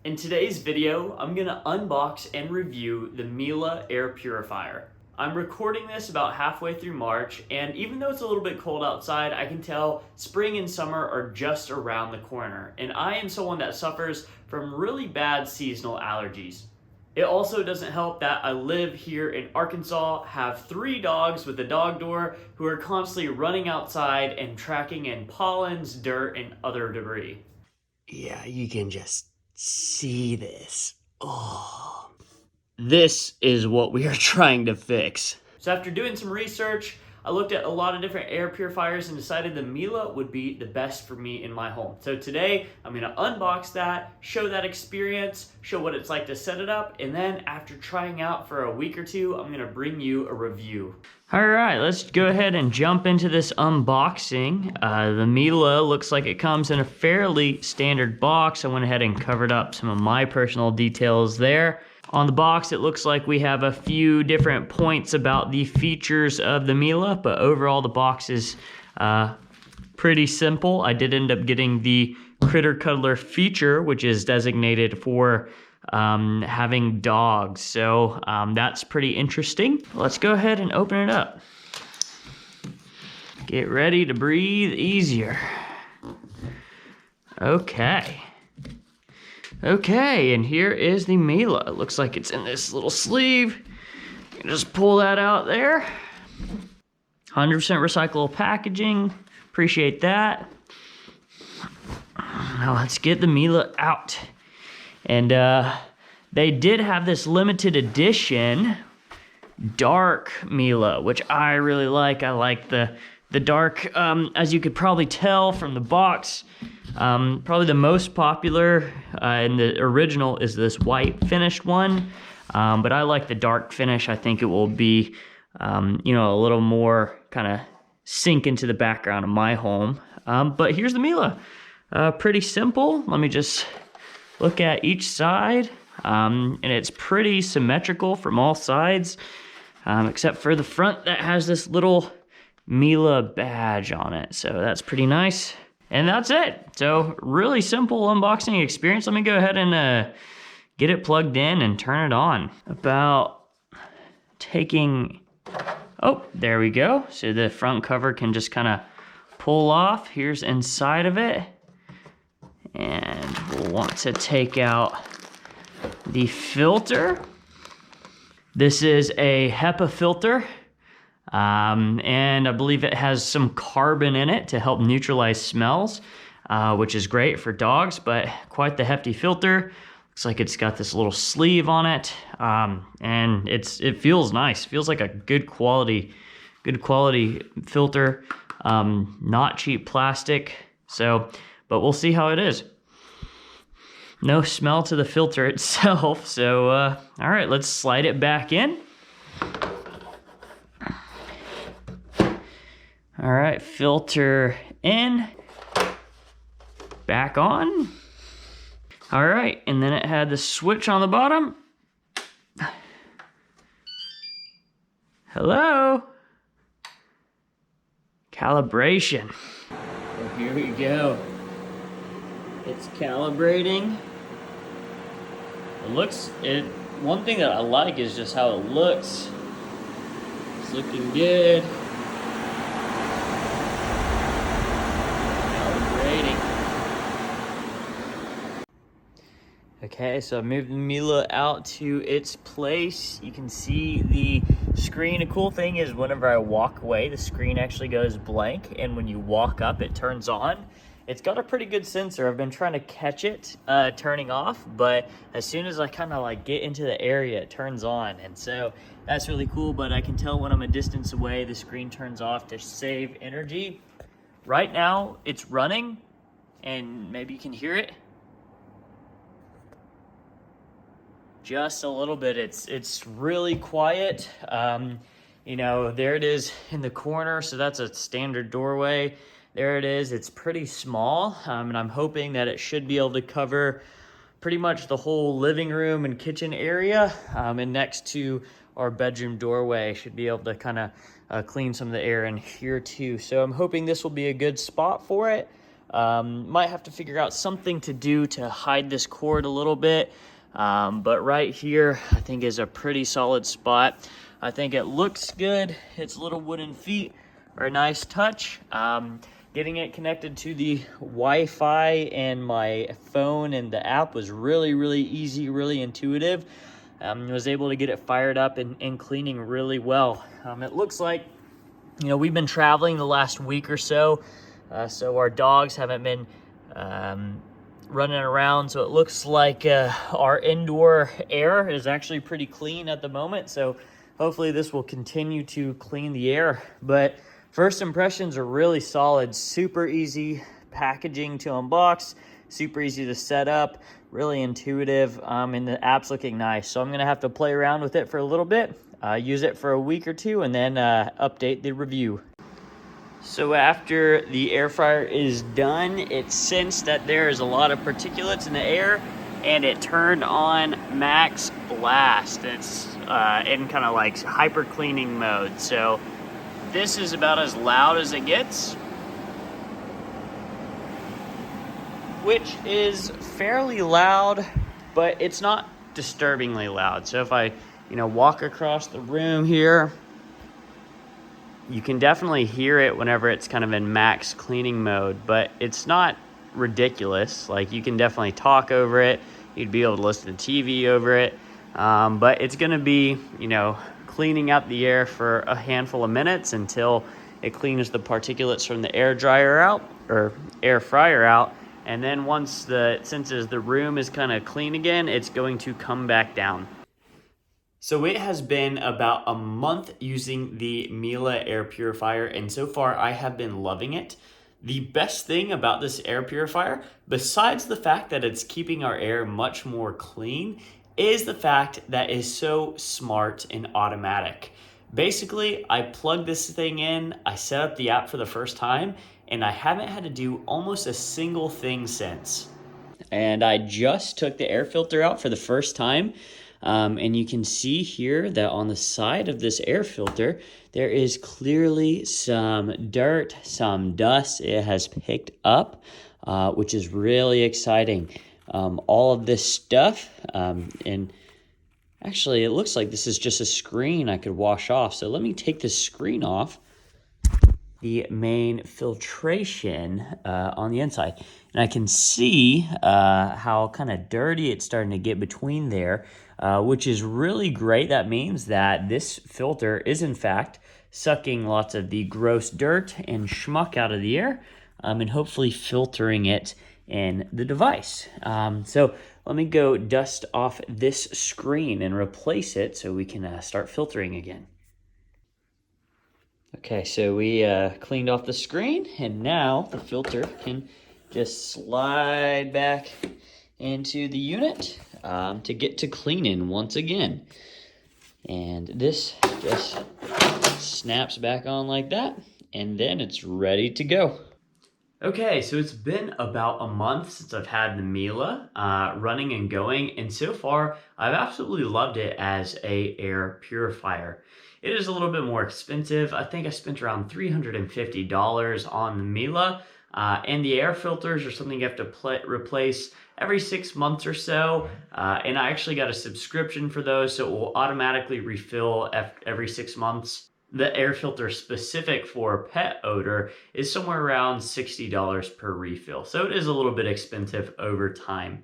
In today's video, I'm gonna unbox and review the Mila Air Purifier. I'm recording this about halfway through March, and even though it's a little bit cold outside, I can tell spring and summer are just around the corner, and I am someone that suffers from really bad seasonal allergies. It also doesn't help that I live here in Arkansas, have 3 dogs with a dog door who are constantly running outside and tracking in pollens, dirt, and other debris. Yeah, you can just see this. Oh. This is what we are trying to fix. So after doing some research, I looked at a lot of different air purifiers and decided the Mila would be the best for me in my home. So today, I'm gonna unbox that, show that experience, show what it's like to set it up, and then after trying out for a week or two, I'm gonna bring you a review. All right, let's go ahead and jump into this unboxing. The Mila looks like it comes in a fairly standard box. I went ahead and covered up some of my personal details there. On the box, it looks like we have a few different points about the features of the Mila, but overall the box is pretty simple. I did end up getting the Critter Cuddler feature, which is designated for having dogs, so that's pretty interesting. Let's go ahead and open it up. Get ready to breathe easier. Okay, and here is the Mila. It looks like it's in this little sleeve. You can just pull that out there. 100% recyclable packaging. Appreciate that. Now let's get the Mila out. And they did have this limited edition dark Mila, which I really like. I like the dark, as you could probably tell from the box. Probably the most popular in the original is this white finished one, but I like the dark finish. I think it will be, a little more kind of sink into the background of my home. But here's the Mila. Pretty simple. Let me just look at each side, and it's pretty symmetrical from all sides, except for the front that has this little Mila badge on it. So that's pretty nice. And that's it. So really simple unboxing experience. Let me go ahead and get it plugged in and turn it on. Oh, there we go. So the front cover can just kind of pull off. Here's inside of it. And we'll want to take out the filter. This is a HEPA filter. And I believe it has some carbon in it to help neutralize smells, which is great for dogs, but quite the hefty filter. Looks like it's got this little sleeve on it, and it feels nice. Feels like a good quality filter, not cheap plastic. So, but we'll see how it is. No smell to the filter itself. So, all right, let's slide it back in. All right, filter in, back on. All right, and then it had the switch on the bottom. Hello? Calibration. So here we go. It's calibrating. One thing that I like is just how it looks. It's looking good. Okay, so I moved the Mila out to its place. You can see the screen. A cool thing is whenever I walk away, the screen actually goes blank, and when you walk up, it turns on. It's got a pretty good sensor. I've been trying to catch it turning off, but as soon as I kind of like get into the area, it turns on, and so that's really cool. But I can tell when I'm a distance away, the screen turns off to save energy. Right now, it's running, and maybe you can hear it. Just a little bit. It's really quiet. There it is in the corner, so that's a standard doorway. There it is. It's pretty small, and I'm hoping that it should be able to cover pretty much the whole living room and kitchen area, and next to our bedroom doorway should be able to kind of clean some of the air in here too. So I'm hoping this will be a good spot for it. Might have to figure out something to do to hide this cord a little bit. But right here, I think is a pretty solid spot. I think it looks good. Its little wooden feet are a nice touch. Getting it connected to the Wi-Fi and my phone and the app was really, really easy, really intuitive. Was able to get it fired up and cleaning really well. It looks like, you know, we've been traveling the last week or so, so our dogs haven't been running around, so it looks like our indoor air is actually pretty clean at the moment, so hopefully this will continue to clean the air. But first impressions are really solid, super easy packaging to unbox, super easy to set up, really intuitive, and the app's looking nice. So I'm gonna have to play around with it for a little bit, use it for a week or two, and then update the review. So after the air fryer is done, it sensed that there is a lot of particulates in the air, and it turned on max blast. It's in kind of like hyper cleaning mode. So this is about as loud as it gets, which is fairly loud, but it's not disturbingly loud. So if I, you know, walk across the room here, you can definitely hear it whenever it's kind of in max cleaning mode, but it's not ridiculous. Like, you can definitely talk over it. You'd be able to listen to TV over it. But it's gonna be, you know, cleaning out the air for a handful of minutes until it cleans the particulates from the air dryer out, or air fryer out. And then once it senses the room is kind of clean again, it's going to come back down. So it has been about a month using the Mila Air Purifier, and so far I have been loving it. The best thing about this air purifier, besides the fact that it's keeping our air much more clean, is the fact that it's so smart and automatic. Basically, I plug this thing in, I set up the app for the first time, and I haven't had to do almost a single thing since. And I just took the air filter out for the first time. And you can see here that on the side of this air filter, there is clearly some dirt, some dust it has picked up, which is really exciting. All of this stuff, and actually it looks like this is just a screen I could wash off. So let me take this screen off. The main filtration on the inside, and I can see how kind of dirty it's starting to get between there, which is really great. That means that this filter is in fact sucking lots of the gross dirt and schmuck out of the air, and hopefully filtering it in the device. So let me go dust off this screen and replace it so we can start filtering again. Okay, so we cleaned off the screen, and now the filter can just slide back into the unit to get to cleaning once again. And this just snaps back on like that, and then it's ready to go. Okay, so it's been about a month since I've had the Mila running and going, and so far I've absolutely loved it as a air purifier. It is a little bit more expensive. I think I spent around $350 on the Mila, and the air filters are something you have to replace every 6 months or so, and I actually got a subscription for those, so it will automatically refill every 6 months. The air filter specific for pet odor is somewhere around $60 per refill, so it is a little bit expensive over time.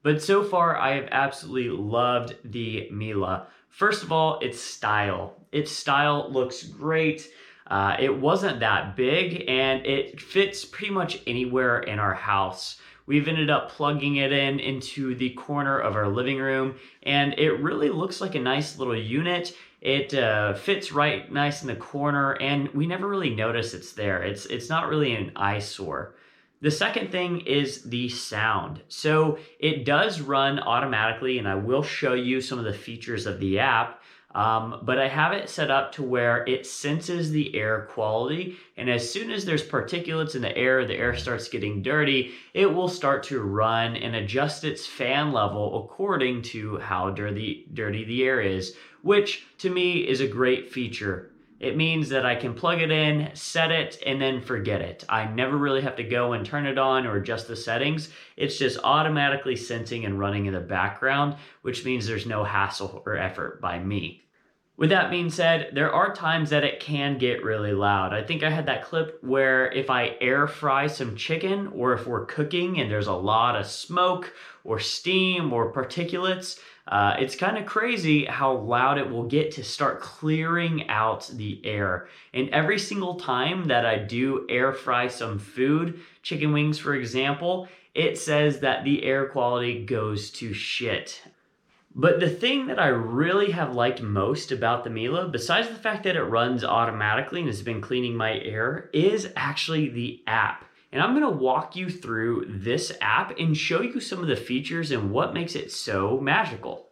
But so far, I have absolutely loved the Mila. First of all, its style. Its style looks great. It wasn't that big, and it fits pretty much anywhere in our house. We've ended up plugging it into the corner of our living room, and it really looks like a nice little unit. It fits right nice in the corner, and we never really notice it's there. It's not really an eyesore. The second thing is the sound. So it does run automatically, and I will show you some of the features of the app, but I have it set up to where it senses the air quality, and as soon as there's particulates in the air starts getting dirty, it will start to run and adjust its fan level according to how dirty the air is, which to me is a great feature. It means that I can plug it in, set it, and then forget it. I never really have to go and turn it on or adjust the settings. It's just automatically sensing and running in the background, which means there's no hassle or effort by me. With that being said, there are times that it can get really loud. I think I had that clip where if I air fry some chicken, or if we're cooking and there's a lot of smoke or steam or particulates, it's kind of crazy how loud it will get to start clearing out the air. And every single time that I do air fry some food, chicken wings for example, it says that the air quality goes to shit. But the thing that I really have liked most about the Mila, besides the fact that it runs automatically and has been cleaning my air, is actually the app. And I'm gonna walk you through this app and show you some of the features and what makes it so magical.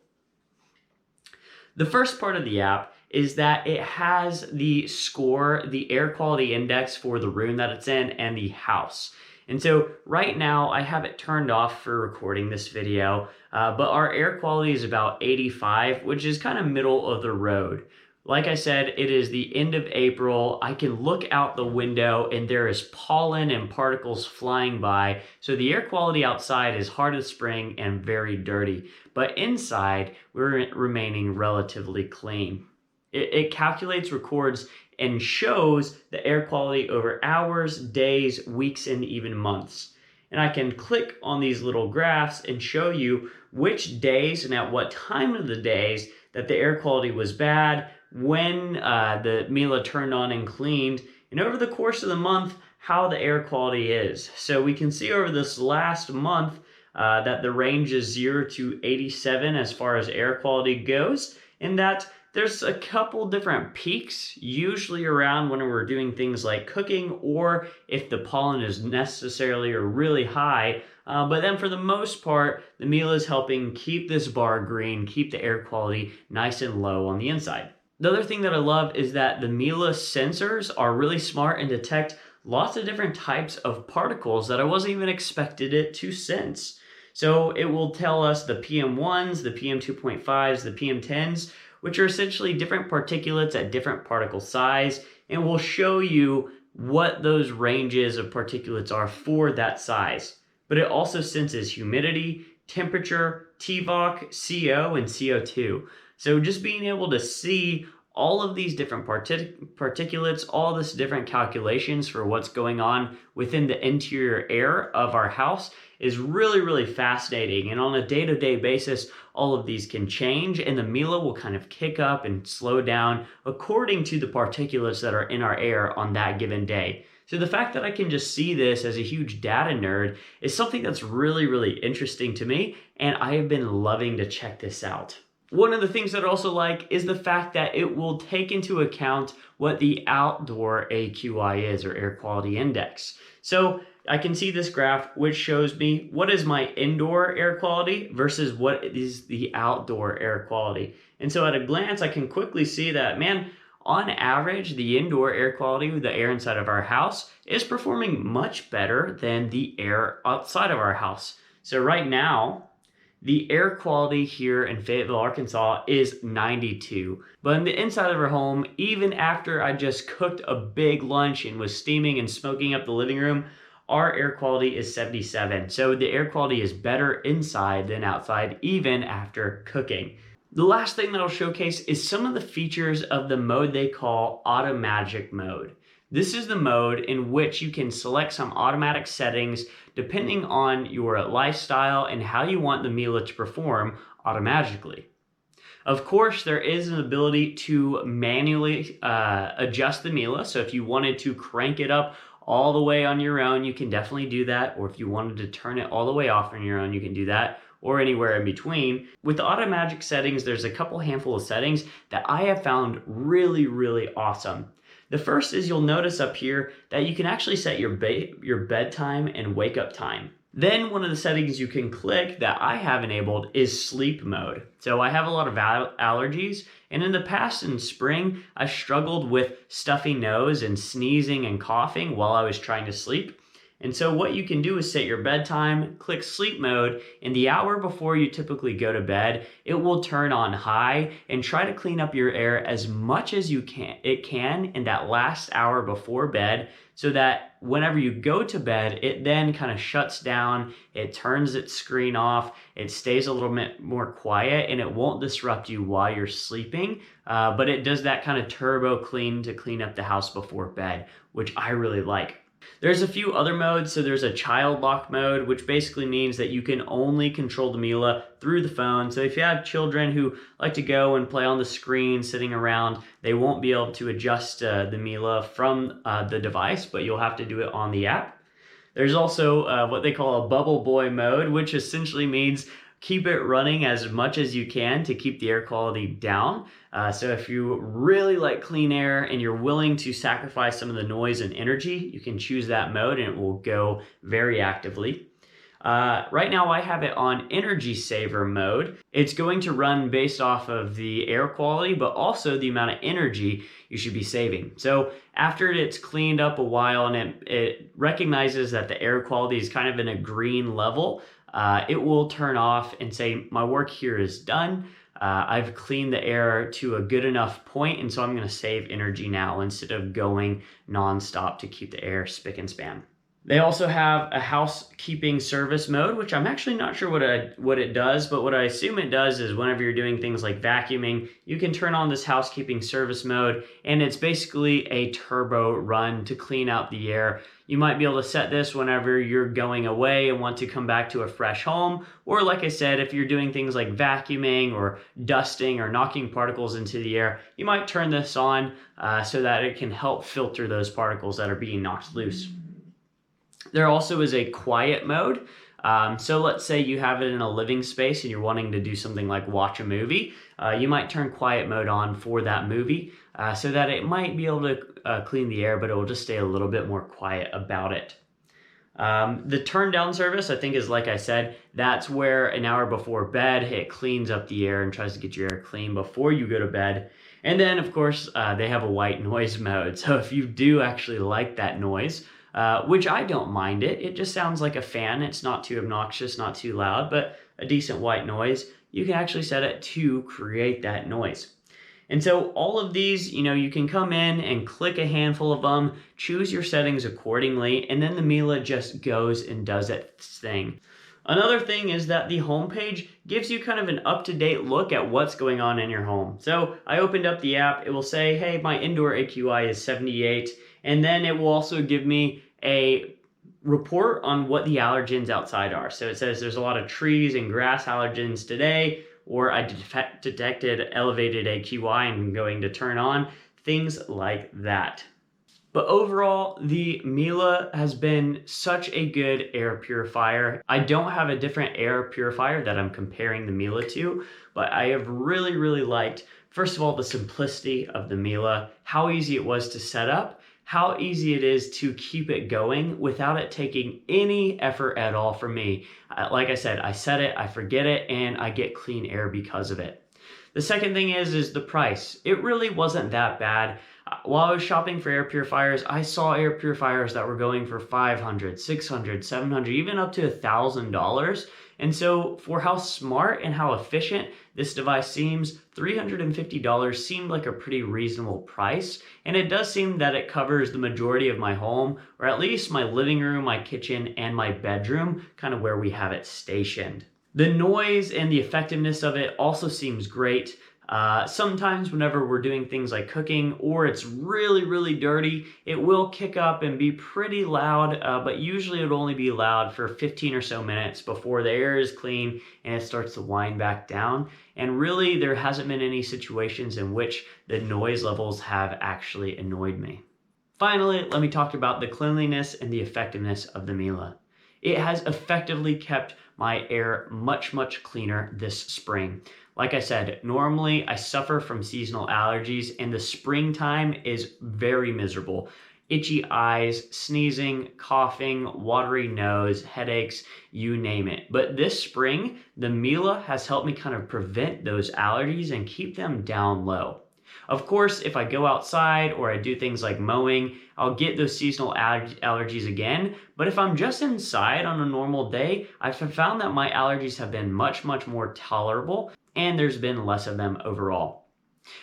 The first part of the app is that it has the score, the air quality index for the room that it's in and the house. And so right now I have it turned off for recording this video, but our air quality is about 85, which is kind of middle of the road. Like I said, it is the end of April. I can look out the window and there is pollen and particles flying by. So the air quality outside is hard as spring and very dirty, but inside we're remaining relatively clean. It calculates, records, and shows the air quality over hours, days, weeks, and even months. And I can click on these little graphs and show you which days and at what time of the days that the air quality was bad, when the Mila turned on and cleaned, and over the course of the month, how the air quality is. So we can see over this last month that the range is 0 to 87 as far as air quality goes, and that there's a couple different peaks, usually around when we're doing things like cooking or if the pollen is necessarily or really high. But then for the most part, the Mila is helping keep this bar green, keep the air quality nice and low on the inside. The other thing that I love is that the Mila sensors are really smart and detect lots of different types of particles that I wasn't even expected it to sense. So it will tell us the PM1s, the PM2.5s, the PM10s, which are essentially different particulates at different particle size, and will show you what those ranges of particulates are for that size. But it also senses humidity, temperature, TVOC, CO, and CO2. So just being able to see all of these different particulates, all this different calculations for what's going on within the interior air of our house is really, really fascinating. And on a day-to-day basis, all of these can change, and the Mila will kind of kick up and slow down according to the particulates that are in our air on that given day. So the fact that I can just see this as a huge data nerd is something that's really, really interesting to me, and I have been loving to check this out. One of the things that I also like is the fact that it will take into account what the outdoor AQI is, or air quality index. So I can see this graph which shows me what is my indoor air quality versus what is the outdoor air quality. And so at a glance I can quickly see that, man, on average the indoor air quality, the air inside of our house, is performing much better than the air outside of our house. So right now, the air quality here in Fayetteville, Arkansas is 92. But in the inside of our home, even after I just cooked a big lunch and was steaming and smoking up the living room, our air quality is 77. So the air quality is better inside than outside, even after cooking. The last thing that I'll showcase is some of the features of the mode they call Automagic mode. This is the mode in which you can select some automatic settings depending on your lifestyle and how you want the Mila to perform automatically. Of course, there is an ability to manually adjust the Mila. So if you wanted to crank it up all the way on your own, you can definitely do that. Or if you wanted to turn it all the way off on your own, you can do that, or anywhere in between. With the Automagic settings, there's a couple handful of settings that I have found really, really awesome. The first is you'll notice up here that you can actually set your bedtime and wake up time. Then one of the settings you can click that I have enabled is sleep mode. So I have a lot of allergies, and in the past in spring, I struggled with stuffy nose and sneezing and coughing while I was trying to sleep. And so what you can do is set your bedtime, click sleep mode, and the hour before you typically go to bed, it will turn on high and try to clean up your air as much as it can in that last hour before bed, so that whenever you go to bed, it then kind of shuts down, it turns its screen off, it stays a little bit more quiet, and it won't disrupt you while you're sleeping, but it does that kind of turbo clean to clean up the house before bed, which I really like. There's a few other modes. So there's a child lock mode, which basically means that you can only control the Mila through the phone. So if you have children who like to go and play on the screen sitting around, they won't be able to adjust the Mila from the device, but you'll have to do it on the app. There's also what they call a bubble boy mode, which essentially means keep it running as much as you can to keep the air quality down. So if you really like clean air and you're willing to sacrifice some of the noise and energy, you can choose that mode and it will go very actively. Right now I have it on energy saver mode. It's going to run based off of the air quality, but also the amount of energy you should be saving. So after it's cleaned up a while and it recognizes that the air quality is kind of in a green level, it will turn off and say, my work here is done. I've cleaned the air to a good enough point, and so I'm going to save energy now instead of going nonstop to keep the air spick and span. They also have a housekeeping service mode, which I'm actually not sure what it does, but what I assume it does is whenever you're doing things like vacuuming, you can turn on this housekeeping service mode, and it's basically a turbo run to clean out the air. You might be able to set this whenever you're going away and want to come back to a fresh home, or like I said, if you're doing things like vacuuming or dusting or knocking particles into the air, you might turn this on so that it can help filter those particles that are being knocked loose. There also is a quiet mode. So let's say you have it in a living space and you're wanting to do something like watch a movie. You might turn quiet mode on for that movie so that it might be able to clean the air, but it will just stay a little bit more quiet about it. The turn down service, I think, is like I said, that's where an hour before bed, it cleans up the air and tries to get your air clean before you go to bed. And then, of course, they have a white noise mode. So if you do actually like that noise, which I don't mind it just sounds like a fan. It's not too obnoxious, not too loud, but a decent white noise. You can actually set it to create that noise. And so all of these, you can come in and click a handful of them, choose your settings accordingly, and then the Mila just goes and does its thing. Another thing is that the homepage gives you kind of an up-to-date look at what's going on in your home. So I opened up the app, it will say, hey, my indoor AQI is 78, and then it will also give me a report on what the allergens outside are. So it says there's a lot of trees and grass allergens today, or I detected elevated AQI and I'm going to turn on, things like that. But overall, the Mila has been such a good air purifier. I don't have a different air purifier that I'm comparing the Mila to, but I have really, really liked, first of all, the simplicity of the Mila, how easy it was to set up, how easy it is to keep it going without it taking any effort at all from me. Like I said, I set it, I forget it, and I get clean air because of it. The second thing is the price. It really wasn't that bad. While I was shopping for air purifiers, I saw air purifiers that were going for $500, $600, $700, even up to $1,000. And so for how smart and how efficient this device seems, $350 seemed like a pretty reasonable price. And it does seem that it covers the majority of my home, or at least my living room, my kitchen, and my bedroom, kind of where we have it stationed. The noise and the effectiveness of it also seems great. Sometimes whenever we're doing things like cooking or it's really, really dirty, it will kick up and be pretty loud, but usually it'll only be loud for 15 or so minutes before the air is clean and it starts to wind back down. And really, there hasn't been any situations in which the noise levels have actually annoyed me. Finally, let me talk about the cleanliness and the effectiveness of the Mila. It has effectively kept my air much, much cleaner this spring. Like I said, normally I suffer from seasonal allergies and the springtime is very miserable. Itchy eyes, sneezing, coughing, watery nose, headaches, you name it. But this spring, the Mila has helped me kind of prevent those allergies and keep them down low. Of course, if I go outside or I do things like mowing, I'll get those seasonal allergies again. But if I'm just inside on a normal day, I've found that my allergies have been much more tolerable and there's been less of them overall.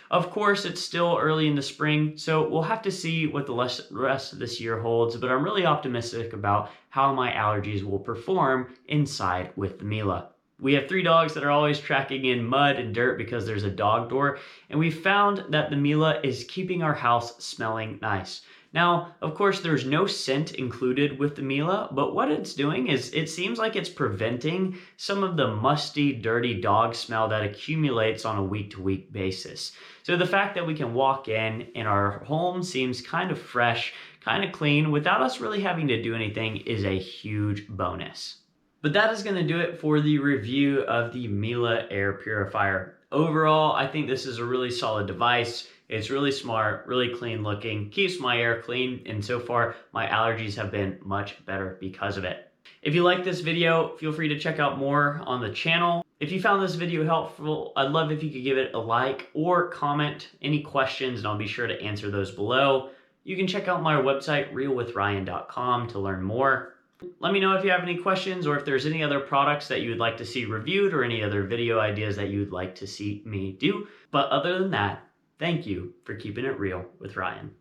Of course, it's still early in the spring, so we'll have to see what the rest of this year holds, but I'm really optimistic about how my allergies will perform inside with the Mila. We have 3 dogs that are always tracking in mud and dirt because there's a dog door, and we found that the Mila is keeping our house smelling nice. Now, of course, there's no scent included with the Mila, but what it's doing is it seems like it's preventing some of the musty, dirty dog smell that accumulates on a week-to-week basis. So the fact that we can walk in and our home seems kind of fresh, kind of clean, without us really having to do anything is a huge bonus. But that is going to do it for the review of the Mila Air Purifier. Overall, I think this is a really solid device. It's really smart, really clean looking, keeps my air clean, and so far my allergies have been much better because of it. If you like this video, feel free to check out more on the channel. If you found this video helpful, I'd love if you could give it a like or comment any questions, and I'll be sure to answer those below. You can check out my website, realwithryan.com, to learn more. Let me know if you have any questions or if there's any other products that you would like to see reviewed or any other video ideas that you would like to see me do. But other than that, thank you for keeping it real with Ryan.